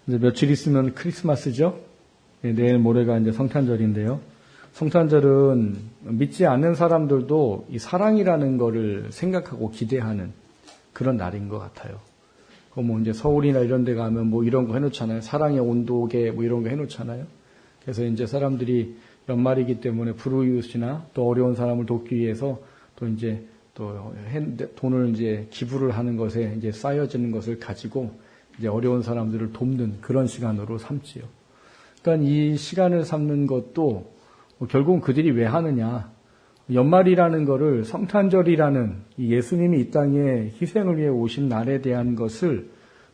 이제 며칠 있으면 크리스마스죠? 내일 모레가 이제 성탄절인데요. 성탄절은 믿지 않는 사람들도 이 사랑이라는 거를 생각하고 기대하는 그런 날인 것 같아요. 뭐 이제 서울이나 이런 데 가면 뭐 이런 거 해놓잖아요. 사랑의 온도계 뭐 이런 거 해놓잖아요. 그래서 이제 사람들이 연말이기 때문에 불우이웃이나 또 어려운 사람을 돕기 위해서 또 이제 또 돈을 이제 기부를 하는 것에 이제 쌓여지는 것을 가지고 이제 어려운 사람들을 돕는 그런 시간으로 삼지요. 그러니까 이 시간을 삼는 것도 결국은 그들이 왜 하느냐. 연말이라는 거를 성탄절이라는 이 예수님이 이 땅에 희생을 위해 오신 날에 대한 것을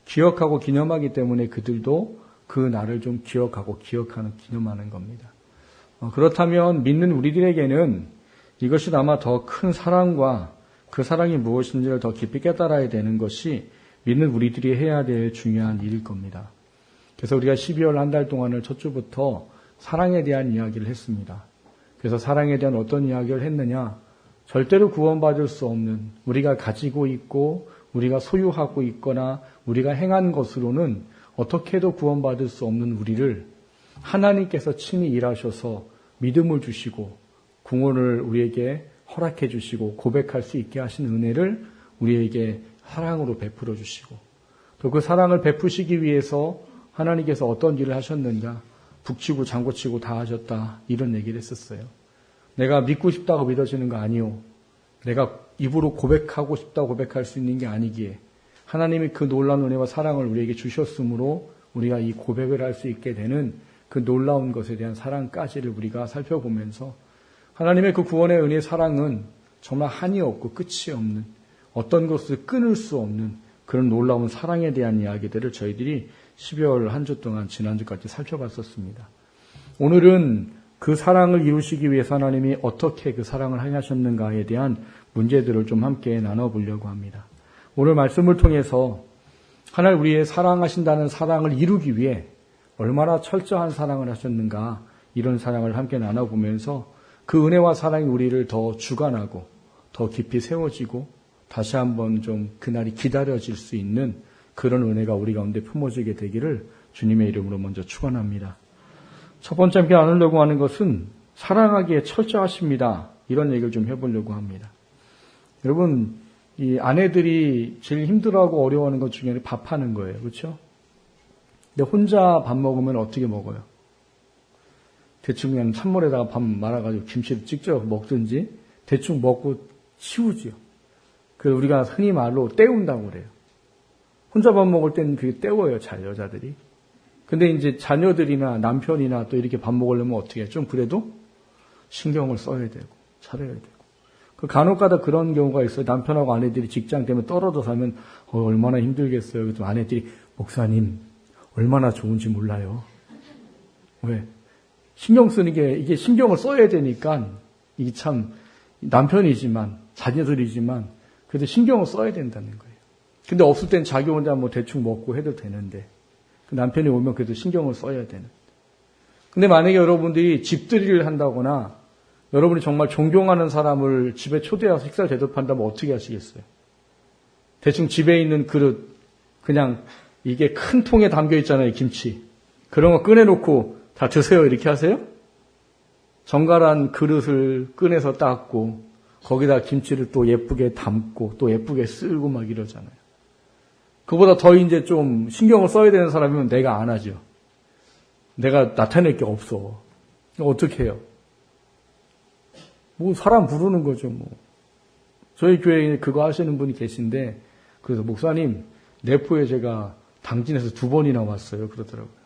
기억하고 기념하기 때문에 그들도 그 날을 좀 기억하고 기념하는 겁니다. 그렇다면 믿는 우리들에게는 이것이 아마 더 큰 사랑과 그 사랑이 무엇인지를 더 깊이 깨달아야 되는 것이 믿는 우리들이 해야 될 중요한 일일 겁니다. 그래서 우리가 12월 한 달 동안을 첫 주부터 사랑에 대한 이야기를 했습니다. 그래서 사랑에 대한 어떤 이야기를 했느냐? 절대로 구원받을 수 없는, 우리가 가지고 있고 우리가 소유하고 있거나 우리가 행한 것으로는 어떻게 해도 구원받을 수 없는 우리를 하나님께서 친히 일하셔서 믿음을 주시고 구원을 우리에게 허락해 주시고 고백할 수 있게 하신 은혜를 우리에게 사랑으로 베풀어 주시고 또 그 사랑을 베푸시기 위해서 하나님께서 어떤 일을 하셨는가? 북치고 장구치고 다 하셨다. 이런 얘기를 했었어요. 내가 믿고 싶다고 믿어지는 거 아니요. 내가 입으로 고백하고 싶다고 고백할 수 있는 게 아니기에 하나님이 그 놀라운 은혜와 사랑을 우리에게 주셨으므로 우리가 이 고백을 할 수 있게 되는 그 놀라운 것에 대한 사랑까지를 우리가 살펴보면서 하나님의 그 구원의 은혜의 사랑은 정말 한이 없고 끝이 없는 어떤 것을 끊을 수 없는 그런 놀라운 사랑에 대한 이야기들을 저희들이 12월 한 주 동안 지난주까지 살펴봤었습니다. 오늘은 그 사랑을 이루시기 위해서 하나님이 어떻게 그 사랑을 행하셨는가에 대한 문제들을 좀 함께 나눠보려고 합니다. 오늘 말씀을 통해서 하나님 우리의 사랑하신다는 사랑을 이루기 위해 얼마나 철저한 사랑을 하셨는가 이런 사랑을 함께 나눠보면서 그 은혜와 사랑이 우리를 더 주관하고 더 깊이 세워지고 다시 한번 좀 그날이 기다려질 수 있는 그런 은혜가 우리 가운데 품어지게 되기를 주님의 이름으로 먼저 축원합니다. 첫 번째 함께 나누려고 하는 것은 사랑하기에 철저하십니다. 이런 얘기를 좀 해보려고 합니다. 여러분, 이 아내들이 제일 힘들어하고 어려워하는 것 중에 밥하는 거예요. 그렇죠? 근데 혼자 밥 먹으면 어떻게 먹어요? 대충 그냥 찬물에다가 밥 말아가지고 김치를 직접 먹든지 대충 먹고 치우지요. 그래서 우리가 흔히 말로 때운다고 그래요. 혼자 밥 먹을 때는 그게 때워요, 잘 여자들이. 근데 이제 자녀들이나 남편이나 또 이렇게 밥 먹으려면 어떻게 해요? 좀 그래도 신경을 써야 되고 차려야 되고. 그 간혹가다 그런 경우가 있어요. 남편하고 아내들이 직장 때문에 떨어져 살면 얼마나 힘들겠어요. 그래서 아내들이 목사님 얼마나 좋은지 몰라요. 왜? 신경 쓰는 게 이게 신경을 써야 되니까 이게 참 남편이지만 자녀들이지만 그래도 신경을 써야 된다는 거예요. 근데 없을 땐 자기 혼자 뭐 대충 먹고 해도 되는데 그 남편이 오면 그래도 신경을 써야 되는. 근데 만약에 여러분들이 집들이를 한다거나 여러분이 정말 존경하는 사람을 집에 초대해서 식사를 대접한다면 어떻게 하시겠어요? 대충 집에 있는 그릇 그냥 이게 큰 통에 담겨 있잖아요, 김치. 그런 거 꺼내놓고 다 드세요 이렇게 하세요? 정갈한 그릇을 꺼내서 닦고 거기다 김치를 또 예쁘게 담고 또 예쁘게 쓸고 막 이러잖아요. 그보다 더 이제 좀 신경을 써야 되는 사람이면 내가 안 하죠. 내가 나타낼 게 없어. 어떻게 해요? 뭐 사람 부르는 거죠 뭐. 저희 교회에 그거 하시는 분이 계신데 그래서 목사님 내포에 제가 당진에서 2번이나 왔어요 그러더라고요.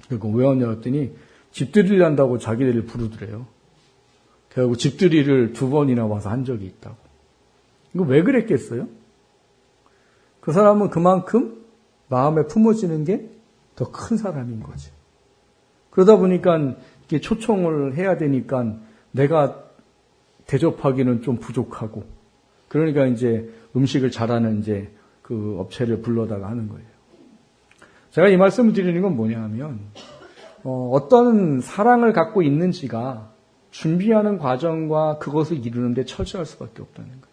그리고 왜 왔냐 했더니 집들이를 한다고 자기들을 부르더래요. 그래서 집들이를 2번이나 와서 한 적이 있다고. 이거 왜 그랬겠어요? 그 사람은 그만큼 마음에 품어지는 게 더 큰 사람인 거지. 그러다 보니까 이게 초청을 해야 되니까 내가 대접하기는 좀 부족하고 그러니까 이제 음식을 잘하는 이제 그 업체를 불러다가 하는 거예요. 제가 이 말씀을 드리는 건 뭐냐 하면 어떤 사랑을 갖고 있는지가 준비하는 과정과 그것을 이루는데 철저할 수밖에 없다는 거예요.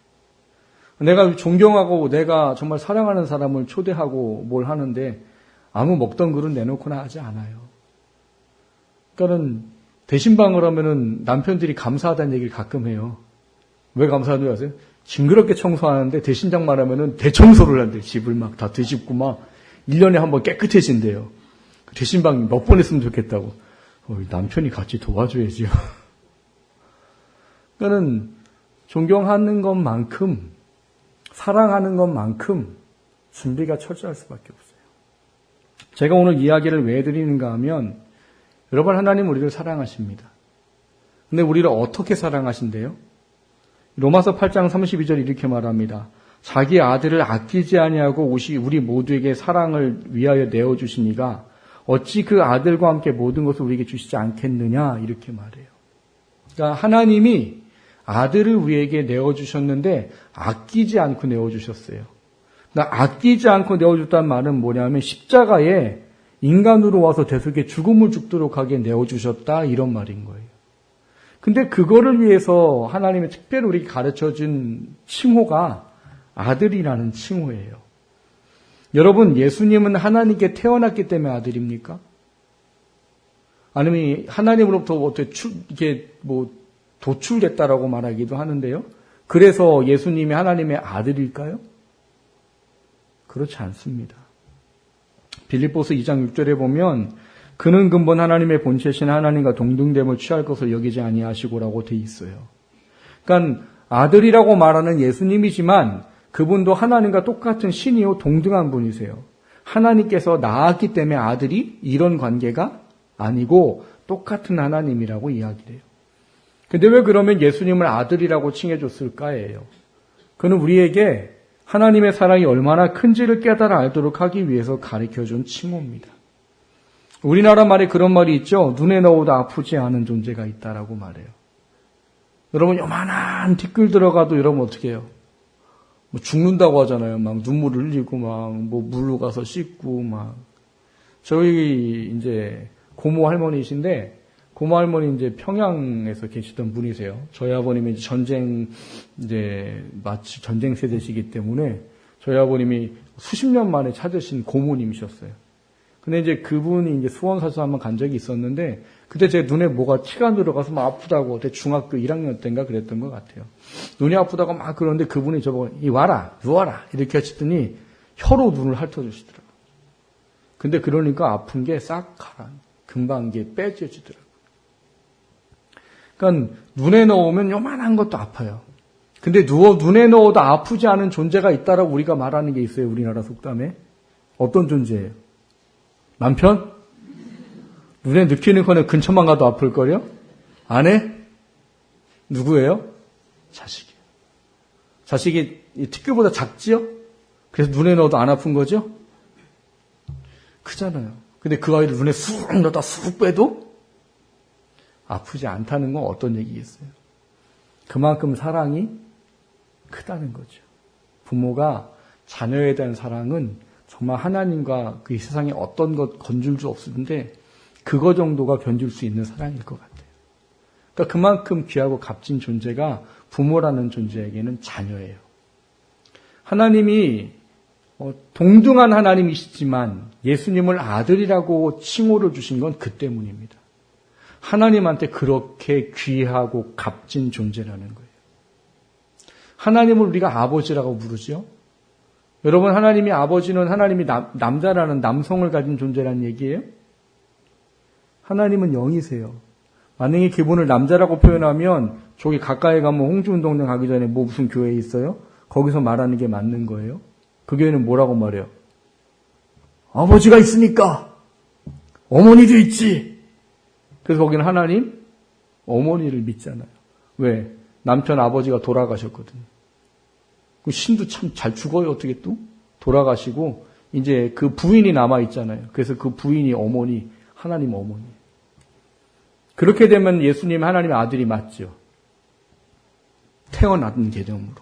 내가 존경하고 내가 정말 사랑하는 사람을 초대하고 뭘 하는데 아무 먹던 그릇 내놓거나 하지 않아요. 그러니까는 대신방을 하면은 남편들이 감사하다는 얘기를 가끔 해요. 왜 감사하는 줄 아세요? 징그럽게 청소하는데 대신장만 하면은 대청소를 한대요. 집을 막 다 뒤집고 막 1년에 한 번 깨끗해진대요. 대신방 몇 번 했으면 좋겠다고. 남편이 같이 도와줘야지요. 그러니까는 존경하는 것만큼, 사랑하는 것만큼 준비가 철저할 수밖에 없어요. 제가 오늘 이야기를 왜 드리는가 하면, 여러분, 하나님 우리를 사랑하십니다. 근데 우리를 어떻게 사랑하신대요? 로마서 8장 32절 이렇게 말합니다. 자기 아들을 아끼지 아니하고 우리 모두에게 사랑을 위하여 내어주시니가 어찌 그 아들과 함께 모든 것을 우리에게 주시지 않겠느냐, 이렇게 말해요. 그러니까 하나님이 아들을 우리에게 내어주셨는데 아끼지 않고 내어주셨어요. 그러니까 아끼지 않고 내어줬다는 말은 뭐냐면 십자가에 인간으로 와서 대속에 죽음을 죽도록 하게 내어주셨다, 이런 말인 거예요. 근데 그거를 위해서 하나님이 특별히 우리에게 가르쳐준 칭호가 아들이라는 칭호예요. 여러분, 예수님은 하나님께 태어났기 때문에 아들입니까? 아니면 하나님으로부터 어떻게 이게 도출됐다라고 말하기도 하는데요. 그래서 예수님이 하나님의 아들일까요? 그렇지 않습니다. 빌립보서 2장 6절에 보면 그는 근본 하나님의 본체신 하나님과 동등됨을 취할 것을 여기지 아니하시고라고 돼 있어요. 그러니까 아들이라고 말하는 예수님이지만 그분도 하나님과 똑같은 신이요 동등한 분이세요. 하나님께서 낳았기 때문에 아들이 이런 관계가 아니고 똑같은 하나님이라고 이야기를 해요. 근데 왜 그러면 예수님을 아들이라고 칭해줬을까예요. 그는 우리에게 하나님의 사랑이 얼마나 큰지를 깨달아 알도록 하기 위해서 가르쳐준 칭호입니다. 우리나라 말에 그런 말이 있죠. 눈에 넣어도 아프지 않은 존재가 있다라고 말해요. 여러분, 요만한 티끌 들어가도 여러분 어떻게 해요? 죽는다고 하잖아요. 막 눈물을 흘리고 막 물로 가서 씻고 막. 저희 이제 고모 할머니이신데 고모 할머니 이제 평양에서 계시던 분이세요. 저희 아버님이 마치 전쟁 세대시기 때문에 저희 아버님이 수십 년 만에 찾으신 고모님이셨어요. 근데 이제 그분이 이제 수원사서 한번 간 적이 있었는데 그때 제 눈에 뭐가 티가 들어가서 막 아프다고 그때 중학교 1학년 때인가 그랬던 것 같아요. 눈이 아프다고 막 그러는데 그분이 저보고 누워라 이렇게 하시더니 혀로 눈을 핥아주시더라고요. 근데 그러니까 아픈 게 싹 금방 이게 빼져지더라고요. 그러니까 눈에 넣으면 요만한 것도 아파요. 근데 눈에 넣어도 아프지 않은 존재가 있다라고 우리가 말하는 게 있어요. 우리나라 속담에. 어떤 존재예요? 남편? 눈에 느끼는 거는 근처만 가도 아플걸요? 아내? 누구예요? 자식이에요. 자식이 티끌보다 작지요? 그래서 눈에 넣어도 안 아픈 거죠? 크잖아요. 근데 그 아이를 눈에 쑥 넣다 쑥 빼도 아프지 않다는 건 어떤 얘기겠어요? 그만큼 사랑이 크다는 거죠. 부모가 자녀에 대한 사랑은 정말 하나님과 그 세상에 어떤 것 건줄 수 없는데 그거 정도가 견줄 수 있는 사랑일 것 같아요. 그러니까 그만큼 귀하고 값진 존재가 부모라는 존재에게는 자녀예요. 하나님이 동등한 하나님이시지만 예수님을 아들이라고 칭호를 주신 건 그 때문입니다. 하나님한테 그렇게 귀하고 값진 존재라는 거예요. 하나님을 우리가 아버지라고 부르죠. 여러분, 하나님이 아버지는 하나님이 남자라는 남성을 가진 존재라는 얘기예요? 하나님은 영이세요. 만약에 그분을 남자라고 표현하면 저기 가까이 가면 홍주운동장 가기 전에 무슨 교회 있어요? 거기서 말하는 게 맞는 거예요? 그 교회는 뭐라고 말해요? 아버지가 있으니까 어머니도 있지. 그래서 거기는 하나님 어머니를 믿잖아요. 왜? 남편 아버지가 돌아가셨거든요. 신도 참 잘 죽어요. 어떻게 또? 돌아가시고 이제 그 부인이 남아 있잖아요. 그래서 그 부인이 어머니, 하나님 어머니. 그렇게 되면 예수님 하나님의 아들이 맞죠. 태어난 개념으로.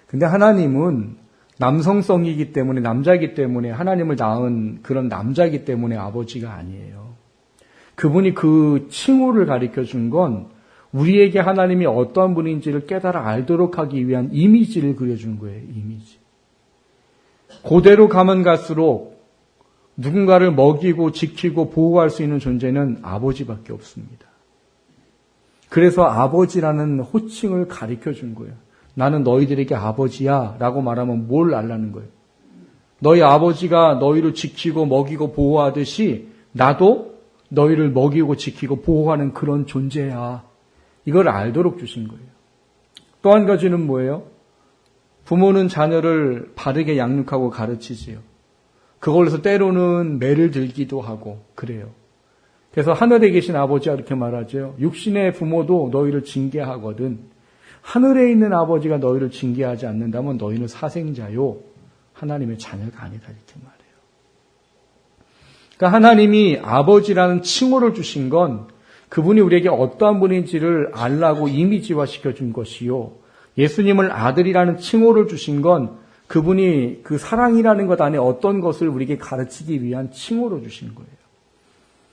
근데 하나님은 남성성이기 때문에 남자이기 때문에 하나님을 낳은 그런 남자이기 때문에 아버지가 아니에요. 그분이 그 칭호를 가르쳐 준 건 우리에게 하나님이 어떠한 분인지를 깨달아 알도록 하기 위한 이미지를 그려준 거예요. 이미지. 그대로 가면 갈수록 누군가를 먹이고 지키고 보호할 수 있는 존재는 아버지밖에 없습니다. 그래서 아버지라는 호칭을 가르쳐 준 거예요. 나는 너희들에게 아버지야 라고 말하면 뭘 알라는 거예요. 너희 아버지가 너희를 지키고 먹이고 보호하듯이 나도 너희를 먹이고 지키고 보호하는 그런 존재야. 이걸 알도록 주신 거예요. 또 한 가지는 뭐예요? 부모는 자녀를 바르게 양육하고 가르치지요. 그걸로서 때로는 매를 들기도 하고 그래요. 그래서 하늘에 계신 아버지가 이렇게 말하죠. 육신의 부모도 너희를 징계하거든. 하늘에 있는 아버지가 너희를 징계하지 않는다면 너희는 사생자요. 하나님의 자녀가 아니다 이렇게 말해요. 그러니까 하나님이 아버지라는 칭호를 주신 건 그분이 우리에게 어떠한 분인지를 알라고 이미지화시켜 준 것이요. 예수님을 아들이라는 칭호를 주신 건 그분이 그 사랑이라는 것 안에 어떤 것을 우리에게 가르치기 위한 칭호로 주신 거예요.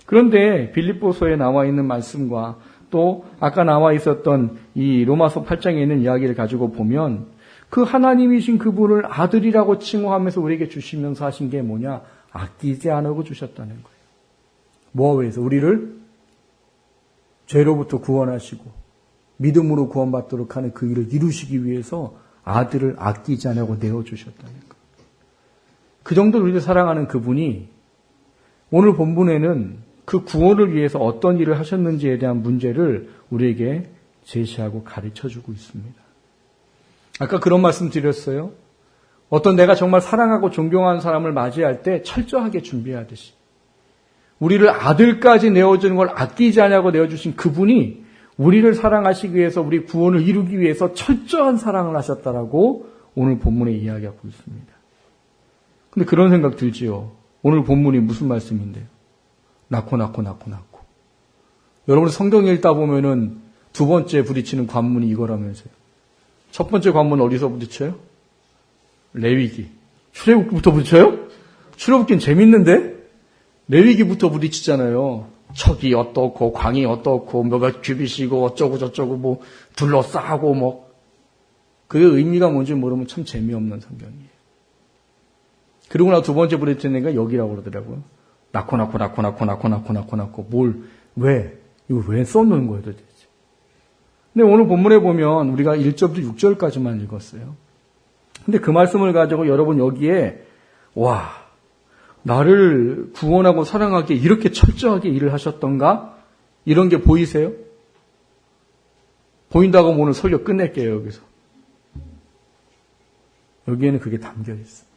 그런데 빌립보서에 나와 있는 말씀과 또 아까 나와 있었던 이 로마서 8장에 있는 이야기를 가지고 보면 그 하나님이신 그분을 아들이라고 칭호하면서 우리에게 주시면서 하신 게 뭐냐? 아끼지 않고 주셨다는 거예요. 뭐하기 위해서? 우리를 죄로부터 구원하시고 믿음으로 구원받도록 하는 그 일을 이루시기 위해서 아들을 아끼지 않고 내어주셨다는 거예요. 그 정도로 우리를 사랑하는 그분이 오늘 본문에는 그 구원을 위해서 어떤 일을 하셨는지에 대한 문제를 우리에게 제시하고 가르쳐주고 있습니다. 아까 그런 말씀 드렸어요. 어떤 내가 정말 사랑하고 존경하는 사람을 맞이할 때 철저하게 준비하듯이 우리를 아들까지 내어주는 걸 아끼지 않냐고 내어주신 그분이 우리를 사랑하시기 위해서 우리 구원을 이루기 위해서 철저한 사랑을 하셨다라고 오늘 본문에 이야기하고 있습니다. 근데 그런 생각 들지요. 오늘 본문이 무슨 말씀인데요? 낳고. 여러분 성경 읽다 보면은 두 번째 부딪히는 관문이 이거라면서요. 첫 번째 관문은 어디서 부딪혀요? 레위기. 출애굽부터 부딪혀요? 출애굽기는 재밌는데? 레위기부터 부딪히잖아요. 척이 어떻고 광이 어떻고 뭐가 규빗이고 어쩌고 저쩌고 뭐 둘러싸고 뭐 그게 의미가 뭔지 모르면 참 재미없는 성경이에요. 그리고 나 두 번째 부딪히는 게 여기라고 그러더라고요. 낳고 뭘 왜? 이거 왜 써놓은 거예요 도대체? 근데 오늘 본문에 보면 우리가 1절부터 6절까지만 읽었어요. 근데 그 말씀을 가지고 여러분 여기에 와 나를 구원하고 사랑하기에 이렇게 철저하게 일을 하셨던가? 이런 게 보이세요? 보인다고 하면 오늘 설교 끝낼게요, 여기서. 여기에는 그게 담겨 있습니다.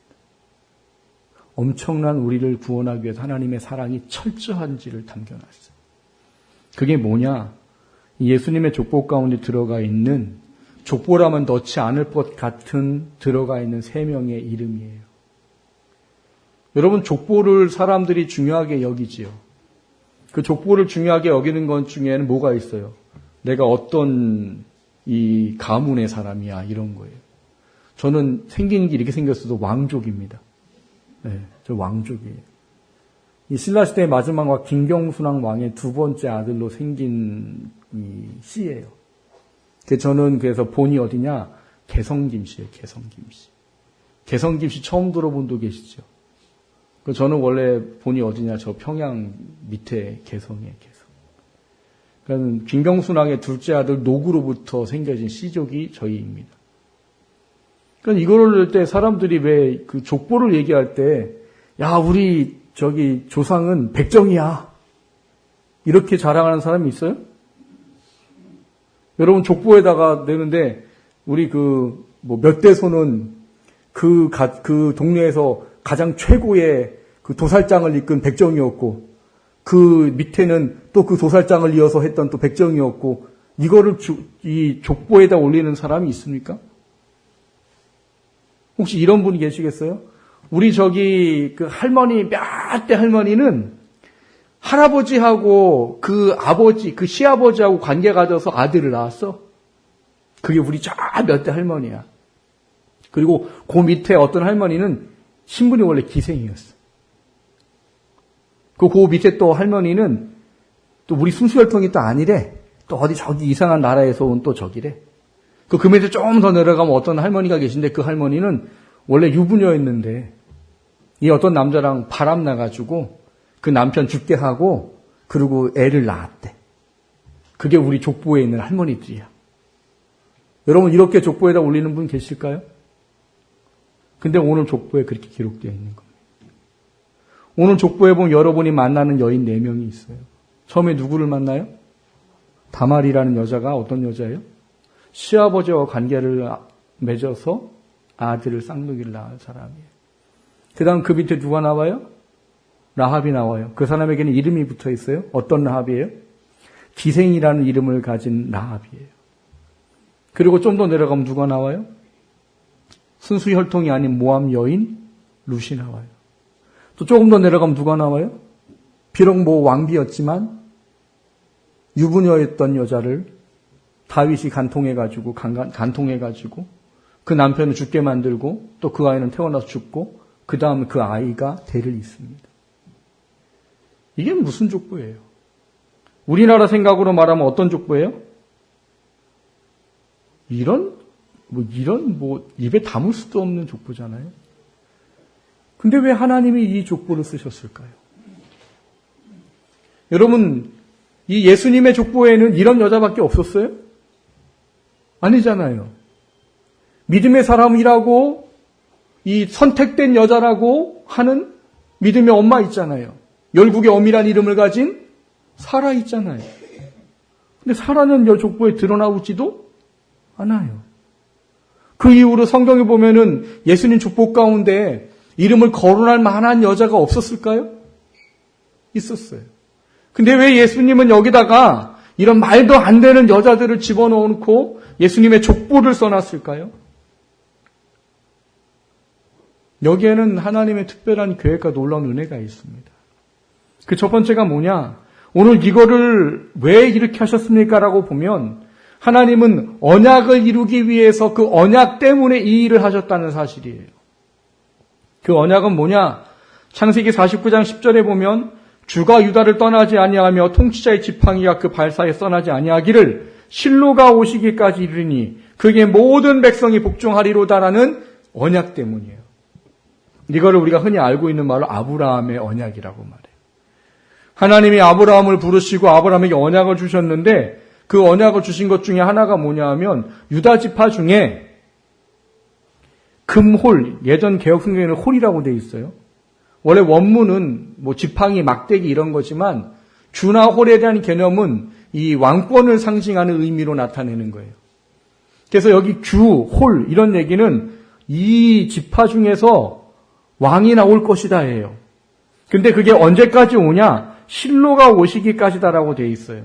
엄청난 우리를 구원하기 위해서 하나님의 사랑이 철저한지를 담겨놨어요. 그게 뭐냐? 예수님의 족보 가운데 들어가 있는 족보라면 넣지 않을 것 같은 들어가 있는 3명의 이름이에요. 여러분 족보를 사람들이 중요하게 여기지요. 그 족보를 중요하게 여기는 것 중에는 뭐가 있어요? 내가 어떤 이 가문의 사람이야 이런 거예요. 저는 생긴 게 이렇게 생겼어도 왕족입니다. 네, 저 왕족이에요. 이 신라시대의 마지막 왕 김경순왕 왕의 두 번째 아들로 생긴 이 씨예요. 저는 그래서 본이 어디냐? 개성김씨예요. 개성김씨. 개성김씨 처음 들어본 분 계시죠? 저는 원래 본이 어디냐? 저 평양 밑에 개성이에요. 개성. 그러니까 김경순왕의 둘째 아들 노구로부터 생겨진 씨족이 저희입니다. 그러니까 이거를 할 때 사람들이 왜 그 족보를 얘기할 때, 야, 우리 저기 조상은 백정이야. 이렇게 자랑하는 사람이 있어요? 여러분 족보에다가 내는데 우리 몇 대손은 그 동네에서 가장 최고의 그 도살장을 이끈 백정이었고 그 밑에는 또 그 도살장을 이어서 했던 또 백정이었고 이거를 이 족보에다 올리는 사람이 있습니까? 혹시 이런 분이 계시겠어요? 우리 저기 그 할머니 몇 대 할머니는 할아버지하고 그 아버지, 그 시아버지하고 관계 가져서 아들을 낳았어. 그게 우리 저 몇 대 할머니야. 그리고 그 밑에 어떤 할머니는 신분이 원래 기생이었어. 그 밑에 또 할머니는 또 우리 순수혈통이 또 아니래. 또 어디 저기 이상한 나라에서 온 또 저기래. 그 밑에 좀 더 내려가면 어떤 할머니가 계신데 그 할머니는 원래 유부녀였는데 이 어떤 남자랑 바람 나가지고 그 남편 죽게 하고 그리고 애를 낳았대. 그게 우리 족보에 있는 할머니들이야. 여러분 이렇게 족보에다 올리는 분 계실까요? 근데 오늘 족보에 그렇게 기록되어 있는 겁니다. 오늘 족보에 보면 여러분이 만나는 여인 4명이 있어요. 처음에 누구를 만나요? 다말이라는 여자가 어떤 여자예요? 시아버지와 관계를 맺어서 아들을 쌍둥이를 낳은 사람이에요. 그 다음 그 밑에 누가 나와요? 라합이 나와요. 그 사람에게는 이름이 붙어 있어요. 어떤 라합이에요? 기생이라는 이름을 가진 라합이에요. 그리고 좀 더 내려가면 누가 나와요? 순수 혈통이 아닌 모함 여인 룻이 나와요. 또 조금 더 내려가면 누가 나와요? 비록 뭐 왕비였지만 유부녀였던 여자를 다윗이 간통해가지고 그 남편을 죽게 만들고 또 그 아이는 태어나서 죽고 그 다음에 그 아이가 대를 잇습니다. 이게 무슨 족보예요? 우리나라 생각으로 말하면 어떤 족보예요? 이런 입에 담을 수도 없는 족보잖아요. 근데 왜 하나님이 이 족보를 쓰셨을까요? 여러분, 이 예수님의 족보에는 이런 여자밖에 없었어요? 아니잖아요. 믿음의 사람이라고 이 선택된 여자라고 하는 믿음의 엄마 있잖아요. 열국의 엄이라는 이름을 가진 사라 있잖아요. 근데 사라는 이 족보에 드러나오지도 않아요. 그 이후로 성경에 보면은 예수님 족보 가운데 이름을 거론할 만한 여자가 없었을까요? 있었어요. 근데 왜 예수님은 여기다가 이런 말도 안 되는 여자들을 집어넣고 예수님의 족보를 써놨을까요? 여기에는 하나님의 특별한 계획과 놀라운 은혜가 있습니다. 그 첫 번째가 뭐냐? 오늘 이거를 왜 이렇게 하셨습니까? 라고 보면 하나님은 언약을 이루기 위해서 그 언약 때문에 이 일을 하셨다는 사실이에요. 그 언약은 뭐냐? 창세기 49장 10절에 보면 주가 유다를 떠나지 아니하며 통치자의 지팡이가 그 발사에 떠나지 아니하기를 실로가 오시기까지 이르니 그게 모든 백성이 복종하리로다라는 언약 때문이에요. 이거를 우리가 흔히 알고 있는 말로 아브라함의 언약이라고 말해요. 하나님이 아브라함을 부르시고 아브라함에게 언약을 주셨는데 그 언약을 주신 것 중에 하나가 뭐냐 하면 유다 지파 중에 금홀, 예전 개혁 성경에는 홀이라고 되어 있어요. 원래 원문은 뭐 지팡이, 막대기 이런 거지만 주나 홀에 대한 개념은 이 왕권을 상징하는 의미로 나타내는 거예요. 그래서 여기 주, 홀 이런 얘기는 이 지파 중에서 왕이 나올 것이다 해요. 근데 그게 언제까지 오냐? 실로가 오시기까지다라고 되어 있어요.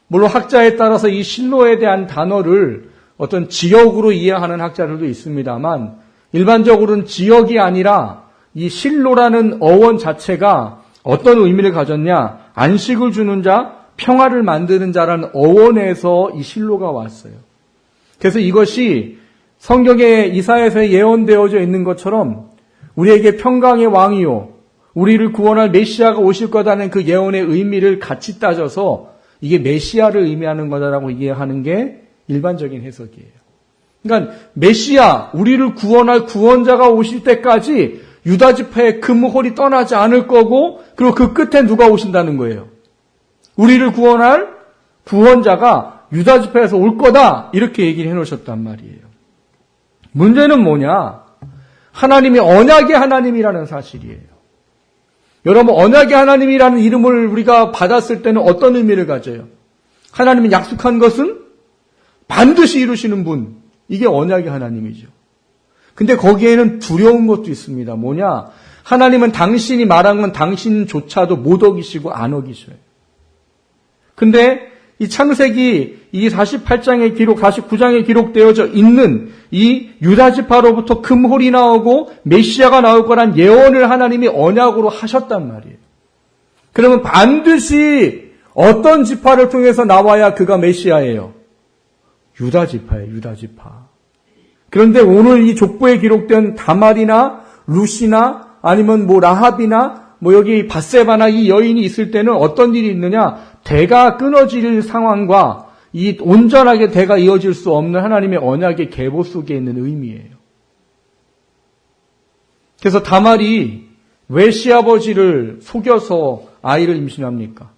물론 학자에 따라서 이 실로에 대한 단어를 어떤 지역으로 이해하는 학자들도 있습니다만 일반적으로는 지역이 아니라 이 실로라는 어원 자체가 어떤 의미를 가졌냐? 안식을 주는 자, 평화를 만드는 자라는 어원에서 이 실로가 왔어요. 그래서 이것이 성경에 이사야서에 예언되어져 있는 것처럼 우리에게 평강의 왕이요 우리를 구원할 메시아가 오실 거다는 그 예언의 의미를 같이 따져서 이게 메시아를 의미하는 거다라고 이해하는 게 일반적인 해석이에요. 그러니까 메시아, 우리를 구원할 구원자가 오실 때까지 유다 지파의 금홀이 떠나지 않을 거고 그리고 그 끝에 누가 오신다는 거예요. 우리를 구원할 구원자가 유다 지파에서 올 거다 이렇게 얘기를 해놓으셨단 말이에요. 문제는 뭐냐? 하나님이 언약의 하나님이라는 사실이에요. 여러분 언약의 하나님이라는 이름을 우리가 받았을 때는 어떤 의미를 가져요? 하나님이 약속한 것은 반드시 이루시는 분. 이게 언약의 하나님이죠. 근데 거기에는 두려운 것도 있습니다. 뭐냐? 하나님은 당신이 말한 건 당신조차도 못 어기시고 안 어기셔요. 근데 이 창세기 이 48장의 기록, 49장에 기록되어져 있는 이 유다 지파로부터 금홀이 나오고 메시아가 나올 거란 예언을 하나님이 언약으로 하셨단 말이에요. 그러면 반드시 어떤 지파를 통해서 나와야 그가 메시아예요? 유다 지파예요, 유다 지파. 그런데 오늘 이 족보에 기록된 다말이나 룻이나 아니면 뭐 라합이나 뭐 여기 밧세바나 이 여인이 있을 때는 어떤 일이 있느냐? 대가 끊어질 상황과 이 온전하게 대가 이어질 수 없는 하나님의 언약의 계보 속에 있는 의미예요. 그래서 다말이 왜 시아버지를 속여서 아이를 임신합니까?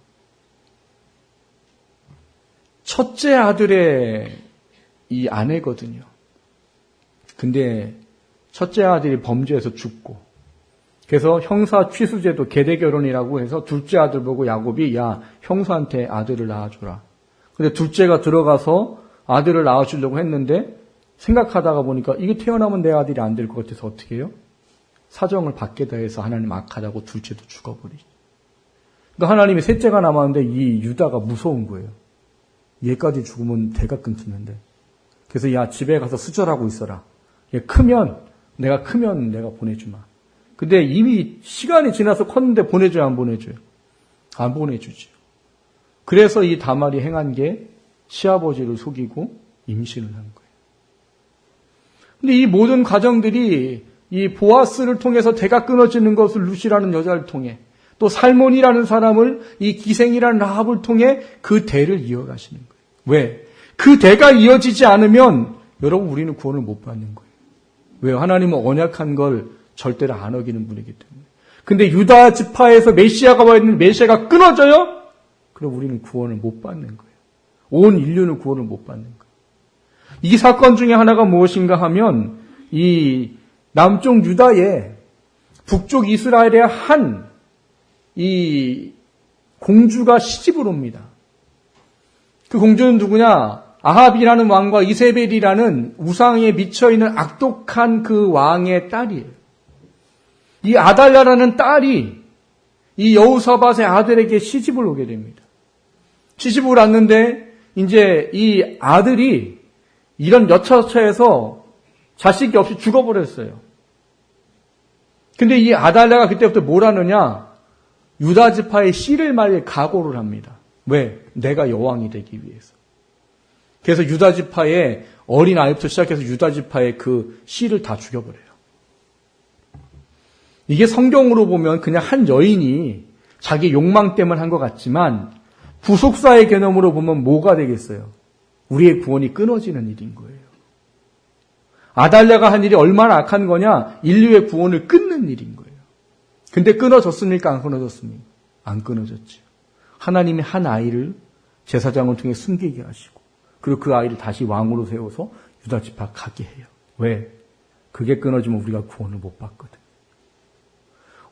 첫째 아들의 이 아내거든요. 근데 첫째 아들이 범죄해서 죽고, 그래서 형사 취수제도 계대 결혼이라고 해서 둘째 아들 보고 야곱이 야 형사한테 아들을 낳아줘라. 근데 둘째가 들어가서 아들을 낳아주려고 했는데 생각하다가 보니까 이게 태어나면 내 아들이 안 될 것 같아서 어떻게 해요? 사정을 받게다 해서 하나님 악하다고 둘째도 죽어버리죠. 그러니까 하나님이 셋째가 남았는데 이 유다가 무서운 거예요. 얘까지 죽으면 대가 끊기는데. 그래서 야 집에 가서 수절하고 있어라. 얘 내가 크면 내가 보내주마. 근데 이미 시간이 지나서 컸는데 보내줘요, 안 보내줘요? 안 보내주죠. 그래서 이 다말이 행한 게 시아버지를 속이고 임신을 한 거예요. 근데 이 모든 과정들이 이 보아스를 통해서 대가 끊어지는 것을 루시라는 여자를 통해, 또 살몬이라는 사람을 이 기생이라는 라합을 통해 그 대를 이어가시는 거예요. 왜? 그 대가 이어지지 않으면 여러분 우리는 구원을 못 받는 거예요. 왜요? 하나님은 언약한 걸 절대로 안 어기는 분이기 때문에. 근데 유다 지파에서 메시아가 와 있는 메시아가 끊어져요? 그럼 우리는 구원을 못 받는 거예요. 온 인류는 구원을 못 받는 거예요. 이 사건 중에 하나가 무엇인가 하면 이 남쪽 유다에 북쪽 이스라엘의 한 이 공주가 시집을 옵니다. 그 공주는 누구냐? 아합이라는 왕과 이세벨이라는 우상에 미쳐있는 악독한 그 왕의 딸이에요. 이 아달랴라는 딸이 이 여호사밧의 아들에게 시집을 오게 됩니다. 시집을 왔는데 이제 이 아들이 이런 여차저차해서 자식이 없이 죽어버렸어요. 근데 이 아달랴가 그때부터 뭘 하느냐? 유다 지파의 씨를 말릴 각오를 합니다. 왜? 내가 여왕이 되기 위해서. 그래서 유다 지파의 어린 아이부터 시작해서 유다 지파의 그 씨를 다 죽여버려요. 이게 성경으로 보면 그냥 한 여인이 자기 욕망 때문에 한 것 같지만 구속사의 개념으로 보면 뭐가 되겠어요? 우리의 구원이 끊어지는 일인 거예요. 아달랴가 한 일이 얼마나 악한 거냐? 인류의 구원을 끊는 일인 거예요. 근데 끊어졌습니까? 안 끊어졌습니까? 안 끊어졌죠. 하나님이 한 아이를 제사장을 통해 숨기게 하시고, 그리고 그 아이를 다시 왕으로 세워서 유다 지파 가게 해요. 왜? 그게 끊어지면 우리가 구원을 못 받거든.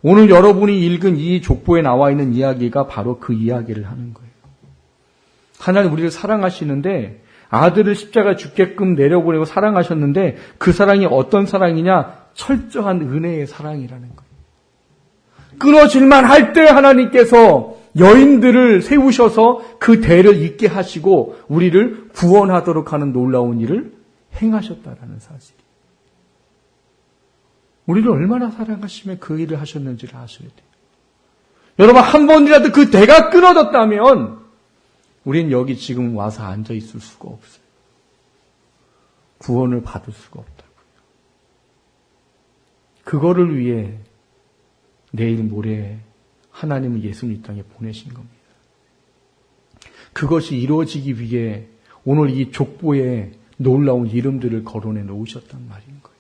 오늘 여러분이 읽은 이 족보에 나와 있는 이야기가 바로 그 이야기를 하는 거예요. 하나님 우리를 사랑하시는데 아들을 십자가에 죽게끔 내려보내고 사랑하셨는데 그 사랑이 어떤 사랑이냐? 철저한 은혜의 사랑이라는 거예요. 끊어질만 할 때 하나님께서 여인들을 세우셔서 그 대를 잇게 하시고 우리를 구원하도록 하는 놀라운 일을 행하셨다라는 사실이에요. 우리를 얼마나 사랑하시며 그 일을 하셨는지를 아셔야 돼요. 여러분 한 번이라도 그 대가 끊어졌다면 우린 여기 지금 와서 앉아 있을 수가 없어요. 구원을 받을 수가 없다고요. 그거를 위해 내일 모레 하나님은 예수님 이 땅에 보내신 겁니다. 그것이 이루어지기 위해 오늘 이 족보에 놀라운 이름들을 거론해 놓으셨단 말인 거예요.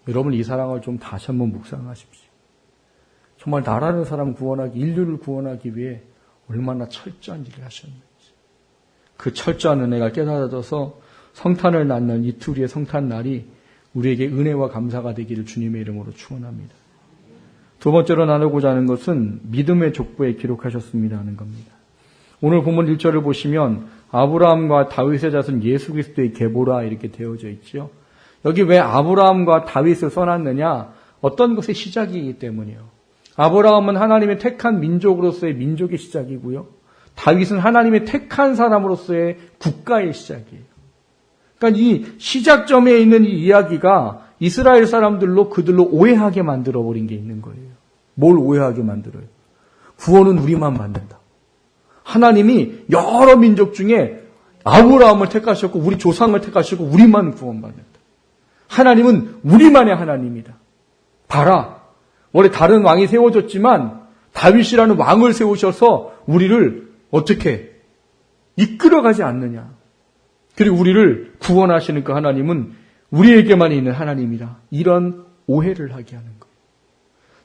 여러분 이 사랑을 좀 다시 한번 묵상하십시오. 정말 나라는 사람 구원하기, 인류를 구원하기 위해 얼마나 철저한 일을 하셨는지. 그 철저한 은혜가 깨달아져서 성탄을 낳는 이투리의 성탄날이 우리에게 은혜와 감사가 되기를 주님의 이름으로 축원합니다. 두 번째로 나누고자 하는 것은 믿음의 족보에 기록하셨습니다 하는 겁니다. 오늘 본문 1절을 보시면 아브라함과 다윗의 자손 예수 그리스도의 계보라 이렇게 되어져 있죠. 여기 왜 아브라함과 다윗을 써놨느냐? 어떤 것의 시작이기 때문이에요. 아브라함은 하나님의 택한 민족으로서의 민족의 시작이고요. 다윗은 하나님의 택한 사람으로서의 국가의 시작이에요. 그러니까 이 시작점에 있는 이 이야기가 이스라엘 사람들로 그들로 오해하게 만들어버린 게 있는 거예요. 뭘 오해하게 만들어요? 구원은 우리만 받는다. 하나님이 여러 민족 중에 아브라함을 택하셨고 우리 조상을 택하시고 우리만 구원받는다. 하나님은 우리만의 하나님이다. 봐라. 원래 다른 왕이 세워졌지만 다윗이라는 왕을 세우셔서 우리를 어떻게 이끌어가지 않느냐. 그리고 우리를 구원하시는 그 하나님은 우리에게만 있는 하나님이라. 이런 오해를 하게 하는 거예요.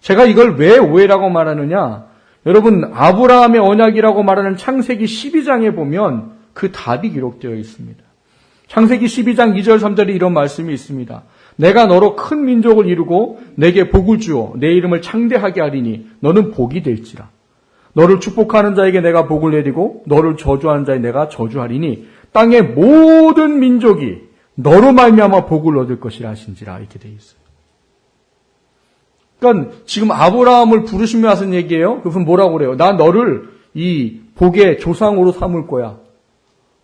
제가 이걸 왜 오해라고 말하느냐? 여러분, 아브라함의 언약이라고 말하는 창세기 12장에 보면 그 답이 기록되어 있습니다. 창세기 12장 2절 3절에 이런 말씀이 있습니다. 내가 너로 큰 민족을 이루고 내게 복을 주어 내 이름을 창대하게 하리니 너는 복이 될지라. 너를 축복하는 자에게 내가 복을 내리고 너를 저주하는 자에게 내가 저주하리니 땅의 모든 민족이 너로 말미암아 복을 얻을 것이라 하신지라. 이렇게 되어 있어요. 그러니까 지금 아브라함을 부르시며 하신 얘기예요. 그분 뭐라고 그래요? 나 너를 이 복의 조상으로 삼을 거야.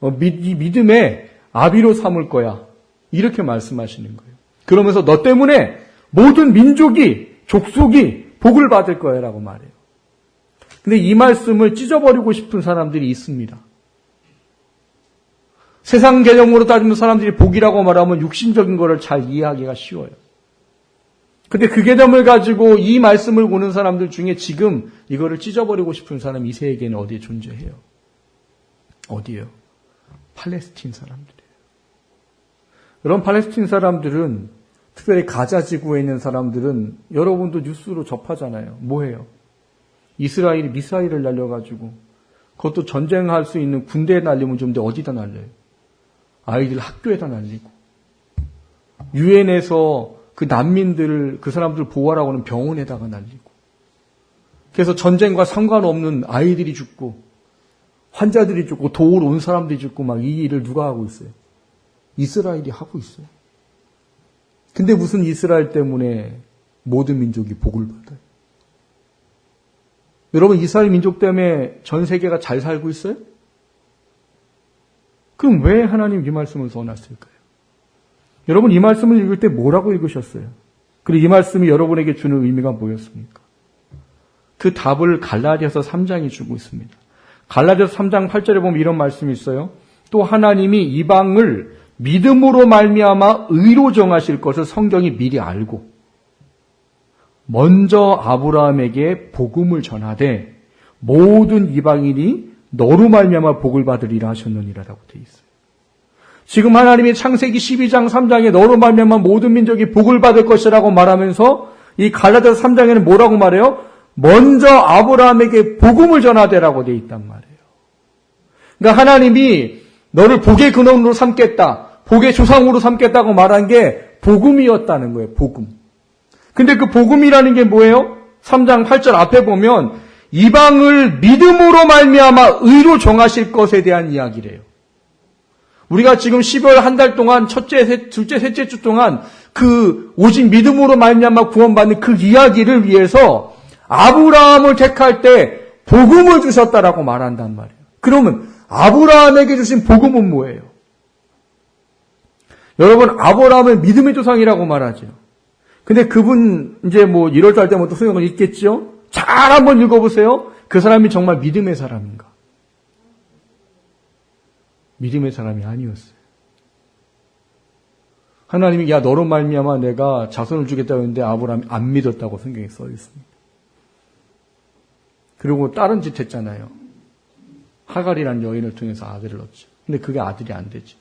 이 믿음의 아비로 삼을 거야. 이렇게 말씀하시는 거예요. 그러면서 너 때문에 모든 민족이, 족속이 복을 받을 거야 라고 말해요. 근데 이 말씀을 찢어버리고 싶은 사람들이 있습니다. 세상 개념으로 따지면 사람들이 복이라고 말하면 육신적인 거를 잘 이해하기가 쉬워요. 근데 그 개념을 가지고 이 말씀을 보는 사람들 중에 지금 이거를 찢어버리고 싶은 사람이 이 세계에는 어디에 존재해요? 어디에요? 팔레스틴 사람들이에요. 그런 팔레스틴 사람들은, 특별히 가자 지구에 있는 사람들은 여러분도 뉴스로 접하잖아요. 뭐해요? 이스라엘이 미사일을 날려가지고 그것도 전쟁할 수 있는 군대에 날리면 좋은데 어디다 날려요? 아이들 학교에다 날리고, 유엔에서 그 난민들, 그 사람들 보호하라고 하는 병원에다가 날리고, 그래서 전쟁과 상관없는 아이들이 죽고 환자들이 죽고 도우러 온 사람들이 죽고 막 이 일을 누가 하고 있어요? 이스라엘이 하고 있어요. 근데 무슨 이스라엘 때문에 모든 민족이 복을 받아요? 여러분, 이스라엘 민족 때문에 전 세계가 잘 살고 있어요? 그럼 왜 하나님 이 말씀을 써놨을까요? 여러분, 이 말씀을 읽을 때 뭐라고 읽으셨어요? 그리고 이 말씀이 여러분에게 주는 의미가 뭐였습니까? 그 답을 갈라디아서 3장이 주고 있습니다. 갈라디아서 3장 8절에 보면 이런 말씀이 있어요. 또 하나님이 이방을 믿음으로 말미암아 의로 정하실 것을 성경이 미리 알고 먼저 아브라함에게 복음을 전하되 모든 이방인이 너로 말미암아 복을 받으리라 하셨느니라라고 되어 있어요. 지금 하나님이 창세기 12장 3장에 너로 말미암아 모든 민족이 복을 받을 것이라고 말하면서 이 갈라디아서 3장에는 뭐라고 말해요? 먼저 아브라함에게 복음을 전하되라고 되어 있단 말이에요. 그러니까 하나님이 너를 복의 근원으로 삼겠다, 복의 조상으로 삼겠다고 말한 게 복음이었다는 거예요. 복음. 근데 그 복음이라는 게 뭐예요? 3장 8절 앞에 보면 이방을 믿음으로 말미암아 의로 정하실 것에 대한 이야기래요. 우리가 지금 12월 한 달 동안 첫째, 둘째, 셋째 주 동안 그 오직 믿음으로 말미암아 구원받는 그 이야기를 위해서 아브라함을 택할 때 복음을 주셨다라고 말한단 말이에요. 그러면 아브라함에게 주신 복음은 뭐예요? 여러분, 아브라함은 믿음의 조상이라고 말하죠. 근데 그분 이제 뭐 1월달 때부터 소용은 있겠죠? 잘 한번 읽어보세요. 그 사람이 정말 믿음의 사람인가? 믿음의 사람이 아니었어요. 하나님이 야 너로 말미암아 내가 자손을 주겠다고 했는데 아브라함이 안 믿었다고 성경에 써 있습니다. 그리고 다른 짓 했잖아요. 하갈이라는 여인을 통해서 아들을 얻죠. 근데 그게 아들이 안 되죠.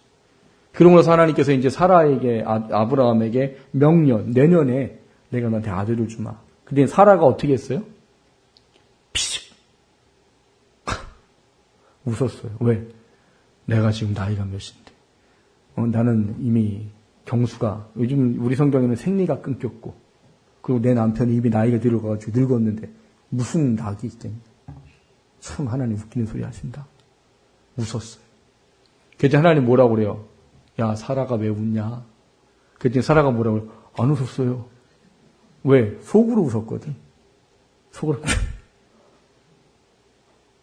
그러면서 하나님께서 이제 사라에게 아브라함에게 명년 내년에 내가 너한테 아들을 주마. 근데 사라가 어떻게 했어요? 피식 웃었어요. 왜? 내가 지금 나이가 몇인데 나는 이미 경수가 요즘 우리 성경에는 생리가 끊겼고 그리고 내 남편이 이미 나이가 들어가지고 늙었는데 무슨 낙이 있겠니? 참 하나님 웃기는 소리 하신다. 웃었어요. 그때 하나님 뭐라고 그래요? 야 사라가 왜 웃냐? 그때 사라가 뭐라고 그래요? 안 웃었어요. 왜? 속으로 웃었거든. 속으로.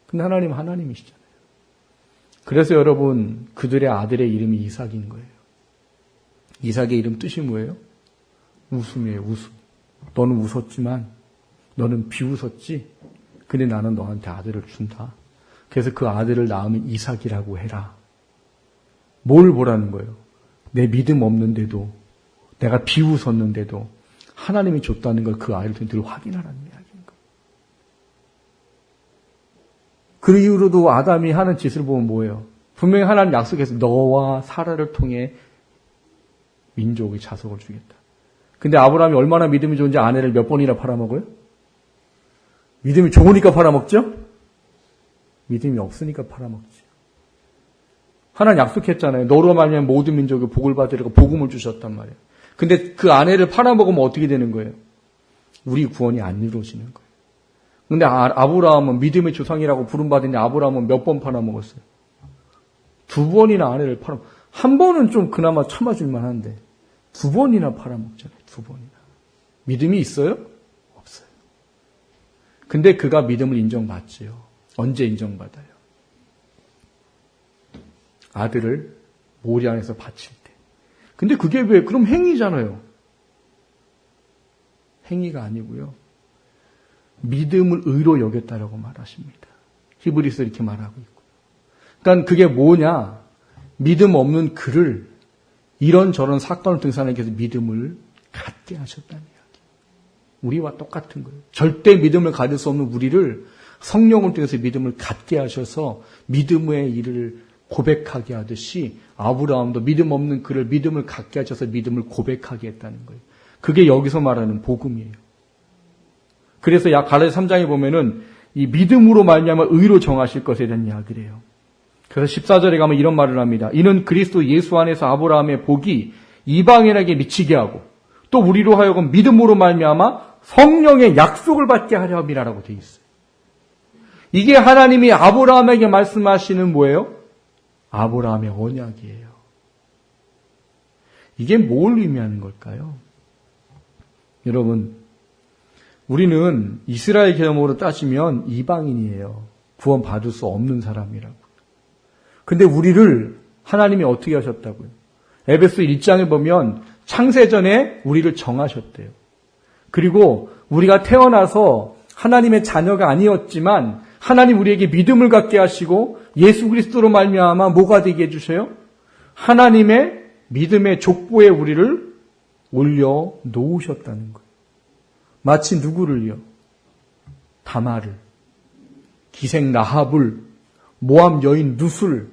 근데 하나님은 하나님이시잖아요. 그래서 여러분 그들의 아들의 이름이 이삭인 거예요. 이삭의 이름 뜻이 뭐예요? 웃음이에요. 웃음. 너는 웃었지만 너는 비웃었지. 근데 나는 너한테 아들을 준다. 그래서 그 아들을 낳으면 이삭이라고 해라. 뭘 보라는 거예요? 내 믿음 없는데도 내가 비웃었는데도 하나님이 줬다는 걸 그 아이를 통해 늘 확인하라는 이야기인 거예요. 그 이후로도 아담이 하는 짓을 보면 뭐예요? 분명히 하나님 약속해서 너와 사라를 통해 민족의 자석을 주겠다. 근데 아브라함이 얼마나 믿음이 좋은지 아내를 몇 번이나 팔아먹어요? 믿음이 좋으니까 팔아먹죠? 믿음이 없으니까 팔아먹지. 하나님 약속했잖아요. 너로 말미암아 모든 민족이 복을 받으리라고 복음을 주셨단 말이에요. 근데 그 아내를 팔아먹으면 어떻게 되는 거예요? 우리 구원이 안 이루어지는 거예요. 근데 아브라함은 믿음의 조상이라고 부름받은 아브라함은 몇 번 팔아먹었어요? 2번이나 아내를 한 번은 좀 그나마 참아줄 만한데 2번이나 팔아먹잖아요. 2번이나. 믿음이 있어요? 없어요. 근데 그가 믿음을 인정받지요. 언제 인정받아요? 아들을 모리 안에서 바칠 때. 근데 그게 왜? 그럼 행위잖아요. 행위가 아니고요. 믿음을 의로 여겼다라고 말하십니다. 히브리서 이렇게 말하고 있고요. 그러니까 그게 뭐냐? 믿음 없는 그를 이런저런 사건을 등산하기 위해서 믿음을 갖게 하셨다는 이야기. 우리와 똑같은 거예요. 절대 믿음을 가질 수 없는 우리를 성령을 통해서 믿음을 갖게 하셔서 믿음의 일을 고백하게 하듯이 아브라함도 믿음 없는 그를 믿음을 갖게 하셔서 믿음을 고백하게 했다는 거예요. 그게 여기서 말하는 복음이에요. 그래서 갈라디아 3장에 보면은 이 믿음으로 말미암아 의로 정하실 것에 대한 이야기를 해요. 그래서 14절에 가면 이런 말을 합니다. 이는 그리스도 예수 안에서 아브라함의 복이 이방인에게 미치게 하고 또 우리로 하여금 믿음으로 말미암아 성령의 약속을 받게 하려 함이라고 되어 있어요. 이게 하나님이 아브라함에게 말씀하시는 뭐예요? 아브라함의 언약이에요. 이게 뭘 의미하는 걸까요? 여러분, 우리는 이스라엘 계명으로 따지면 이방인이에요. 구원받을 수 없는 사람이라고. 근데 우리를 하나님이 어떻게 하셨다고요? 에베소 1장에 보면 창세전에 우리를 정하셨대요. 그리고 우리가 태어나서 하나님의 자녀가 아니었지만 하나님 우리에게 믿음을 갖게 하시고 예수 그리스도로 말미암아 뭐가 되게 해주셔요? 하나님의 믿음의 족보에 우리를 올려놓으셨다는 거예요. 마치 누구를요? 다말을, 기생 라합을, 모압 여인 룻을,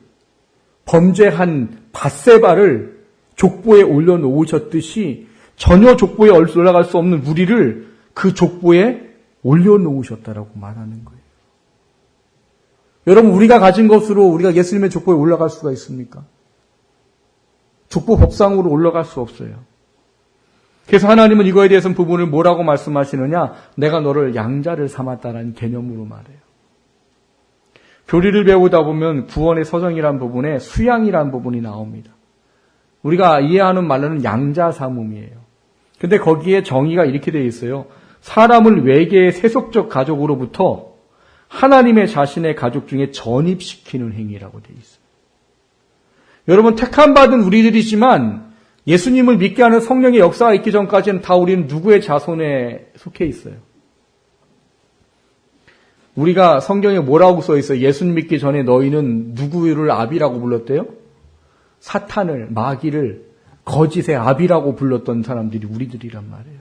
범죄한 밧세바를 족보에 올려놓으셨듯이 전혀 족보에 올라갈 수 없는 우리를 그 족보에 올려놓으셨다라고 말하는 거예요. 여러분, 우리가 가진 것으로 우리가 예수님의 족보에 올라갈 수가 있습니까? 족보 법상으로 올라갈 수 없어요. 그래서 하나님은 이거에 대해서는 부분을 뭐라고 말씀하시느냐? 내가 너를 양자를 삼았다라는 개념으로 말해요. 교리를 배우다 보면 구원의 서정이라는 부분에 수양이라는 부분이 나옵니다. 우리가 이해하는 말로는 양자 삼음이에요. 근데 거기에 정의가 이렇게 되어 있어요. 사람을 외계의 세속적 가족으로부터 하나님의 자신의 가족 중에 전입시키는 행위라고 되어 있어요. 여러분, 택함받은 우리들이지만 예수님을 믿게 하는 성령의 역사가 있기 전까지는 다 우리는 누구의 자손에 속해 있어요? 우리가 성경에 뭐라고 써 있어요? 예수님 믿기 전에 너희는 누구를 아비라고 불렀대요? 사탄을, 마귀를 거짓의 아비라고 불렀던 사람들이 우리들이란 말이에요.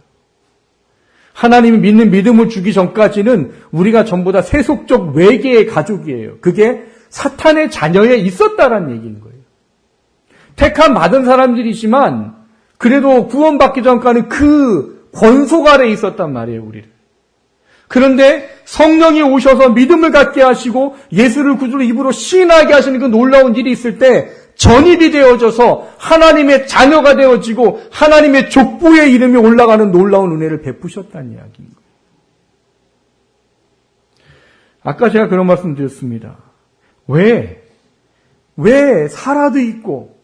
하나님이 믿는 믿음을 주기 전까지는 우리가 전부 다 세속적 외계의 가족이에요. 그게 사탄의 자녀에 있었다라는 얘기인 거예요. 택함 받은 사람들이지만 그래도 구원받기 전까지는 그 권속 아래에 있었단 말이에요, 우리를. 그런데 성령이 오셔서 믿음을 갖게 하시고 예수를 구주로 입으로 시인하게 하시는 그 놀라운 일이 있을 때 전입이 되어져서 하나님의 자녀가 되어지고 하나님의 족보의 이름이 올라가는 놀라운 은혜를 베푸셨다는 이야기인 거예요. 아까 제가 그런 말씀 드렸습니다. 왜 사라도 있고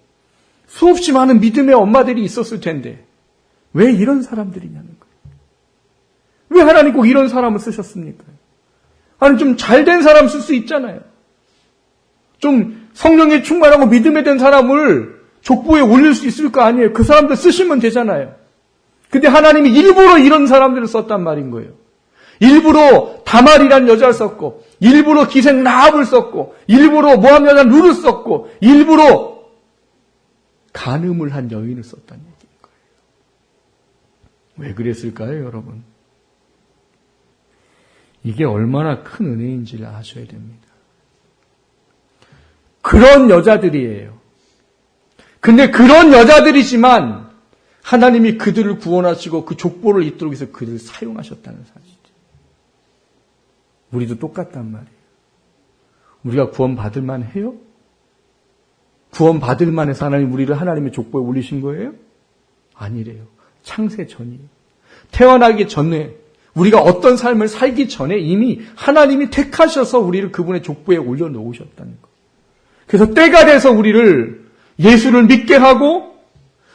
수없이 많은 믿음의 엄마들이 있었을 텐데 왜 이런 사람들이냐는 거예요. 왜 하나님 꼭 이런 사람을 쓰셨습니까? 아니 좀 잘된 사람 쓸 수 있잖아요. 좀 성령에 충만하고 믿음에 된 사람을 족보에 올릴 수 있을 거 아니에요. 그 사람들 쓰시면 되잖아요. 근데 하나님이 일부러 이런 사람들을 썼단 말인 거예요. 일부러 다말이라는 여자를 썼고 일부러 기생 라합을 썼고 일부러 모압 여자 룻을 썼고 일부러 간음을 한 여인을 썼다는 얘기인 거예요. 왜 그랬을까요, 여러분? 이게 얼마나 큰 은혜인지를 아셔야 됩니다. 그런 여자들이에요. 근데 그런 여자들이지만 하나님이 그들을 구원하시고 그 족보를 잇도록 해서 그들을 사용하셨다는 사실이죠. 우리도 똑같단 말이에요. 우리가 구원받을 만해요? 구원받을 만해서 하나님 우리를 하나님의 족보에 올리신 거예요? 아니래요. 창세 전이에요. 태어나기 전에 우리가 어떤 삶을 살기 전에 이미 하나님이 택하셔서 우리를 그분의 족보에 올려놓으셨다는 거예요. 그래서 때가 돼서 우리를 예수를 믿게 하고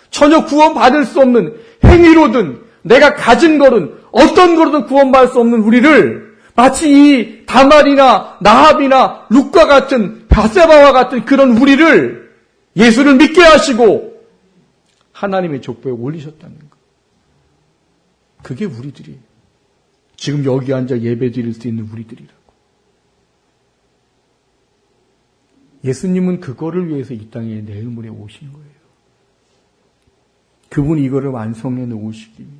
전혀 구원받을 수 없는 행위로든 내가 가진 거든 어떤 거로든 구원받을 수 없는 우리를 마치 이 다말이나 나합이나 룻과 같은 밧세바와 같은 그런 우리를 예수를 믿게 하시고 하나님의 족보에 올리셨다는 거. 그게 우리들이에요. 지금 여기 앉아 예배 드릴 수 있는 우리들이라고. 예수님은 그거를 위해서 이 땅에 내일 모레 오신 거예요. 그분이 이거를 완성해 놓으시기 위해.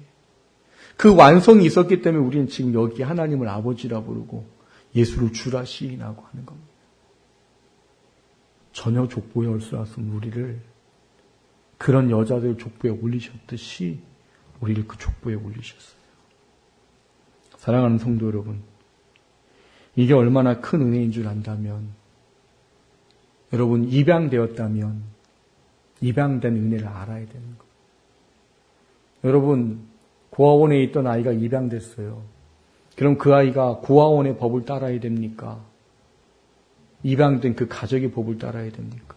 그 완성이 있었기 때문에 우리는 지금 여기 하나님을 아버지라 부르고 예수를 주라 시인하고 하는 겁니다. 전혀 족보에 올 수 없는 우리를 그런 여자들 족보에 올리셨듯이 우리를 그 족보에 올리셨어요. 사랑하는 성도 여러분, 이게 얼마나 큰 은혜인 줄 안다면, 여러분 입양되었다면 입양된 은혜를 알아야 되는 거예요. 여러분 고아원에 있던 아이가 입양됐어요. 그럼 그 아이가 고아원의 법을 따라야 됩니까? 입양된 그 가족의 법을 따라야 됩니까?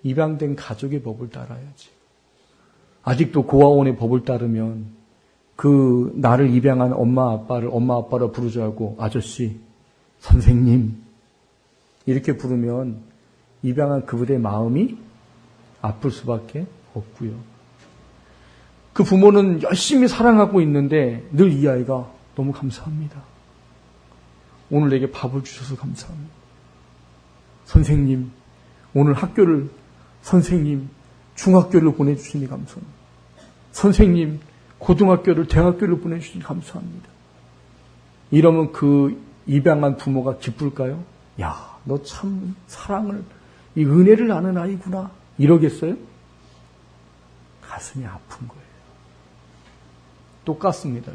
입양된 가족의 법을 따라야지. 아직도 고아원의 법을 따르면 그 나를 입양한 엄마 아빠로 부르지 않고 아저씨, 선생님 이렇게 부르면 입양한 그분의 마음이 아플 수밖에 없고요. 그 부모는 열심히 사랑하고 있는데 늘 이 아이가 너무 감사합니다. 오늘 내게 밥을 주셔서 감사합니다. 선생님, 오늘 학교를 선생님, 중학교를 보내주시니 감사합니다. 선생님, 고등학교를 대학교를 보내주시니 감사합니다. 이러면 그 입양한 부모가 기쁠까요? 야, 너 참 사랑을, 이 은혜를 아는 아이구나. 이러겠어요? 가슴이 아픈 거예요. 똑같습니다.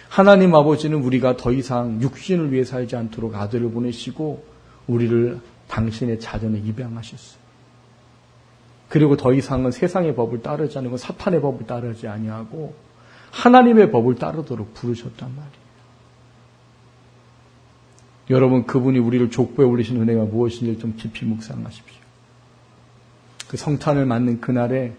하나님 아버지는 우리가 더 이상 육신을 위해 살지 않도록 아들을 보내시고 우리를 당신의 자녀에 입양하셨어요. 그리고 더 이상은 세상의 법을 따르지 않고 사탄의 법을 따르지 아니하고 하나님의 법을 따르도록 부르셨단 말이에요. 여러분 그분이 우리를 족보에 올리신 은혜가 무엇인지 좀 깊이 묵상하십시오. 그 성탄을 맞는 그날에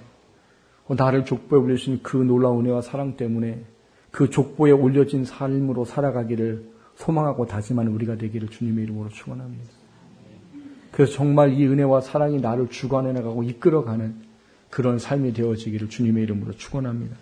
나를 족보에 올리신 그 놀라운 은혜와 사랑 때문에 그 족보에 올려진 삶으로 살아가기를 소망하고 다짐하는 우리가 되기를 주님의 이름으로 축원합니다. 그래서 정말 이 은혜와 사랑이 나를 주관해 나가고 이끌어가는 그런 삶이 되어지기를 주님의 이름으로 축원합니다.